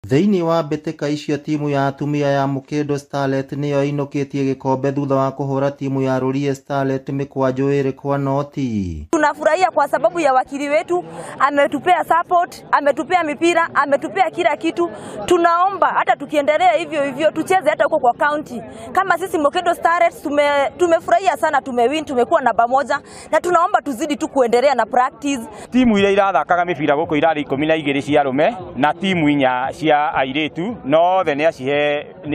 Thĩinĩ wa mbĩtĩka icio timu ya atumia ya Mukindo Starlet nĩyo ĩinũkĩtie gĩkombe thutha wa kũhũra timu ya Rũrie Starlet mĩkwanjo 2-0. Tunafurahia kwa sababu ya wakili wetu ametupea support, ametupea mipira, ametupea kila kitu. Tunaomba hata tukiendelea hivyo tucheze hata huko kwa county. Kama sisi Mukindo Starlet tumefurahia sana, tumewin, tumekuwa namba 1 na tunaomba tuzidi tu kuendelea na practice. Timu ile irathakaga mipira guko irari 12 cia rume na timu inya cia airetu no the nĩ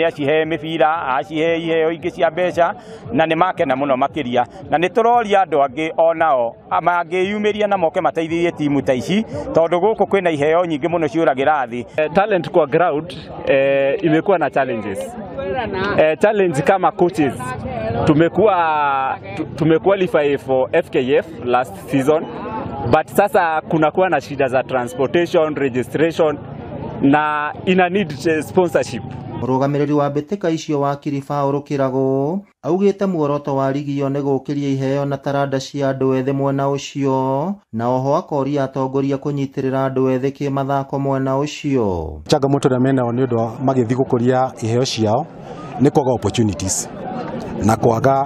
acihe mĩbira acihe iheo ingĩ cia mbeca na nĩ makena mũno makiria na nĩ tũroria andũ angĩ onao mangĩyumĩria na moke mateithĩrĩrie timu ta ici tondũ gũkũ kwĩna iheo nyingĩ mũno ciũragĩra thĩ. Talent kwa ground imekuwa na challenges. Challenge kama coaches tumequalify for FKF last season, but sasa kunakuwa na shida za transportation, registration na ina need sponsorship. Mũrũgamĩrĩri wa mbĩtĩka icio wa Kiribaũ Kĩrago augĩte muoroto wa ligi iyo nĩ gũkĩria iheo na taranda cia andũ ethĩ mwena ũcio na oho akoria atongoria kũnyitĩrĩra andũ ethĩ kĩmathako mwena ũcio. Changamoto na mena nĩ ũndũ magĩthiĩ gũkũria iheo ciao nĩ kwaga opportunities na kwaga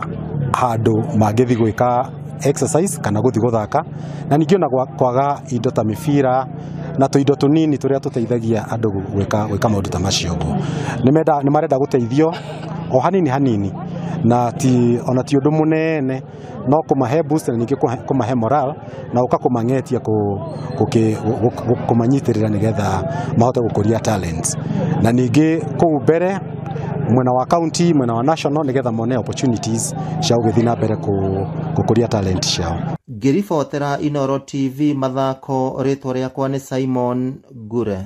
handũ mangĩthiĩ gwĩka exercise kana gũthiĩ gũthaka na ningĩ ona kwaga indo ta mĩbira na tuindo tunini turia tuteithagia andu gwika maundu ta macio. Nĩ marenda guteithio o hanini na ti undu munene no kumahe boost na ningĩ kumahe moral na ukakumangetia kumanyitirira nigetha mahote gukuria talents na ningĩ kuu mbere mwena wa county mwena wa national nigetha mone opportunities cia gũthiĩ na mbere gukuria talent ciao. Ngĩribotera Inooro TV mathako, rĩtwa rĩakwa nĩ Simon Gure.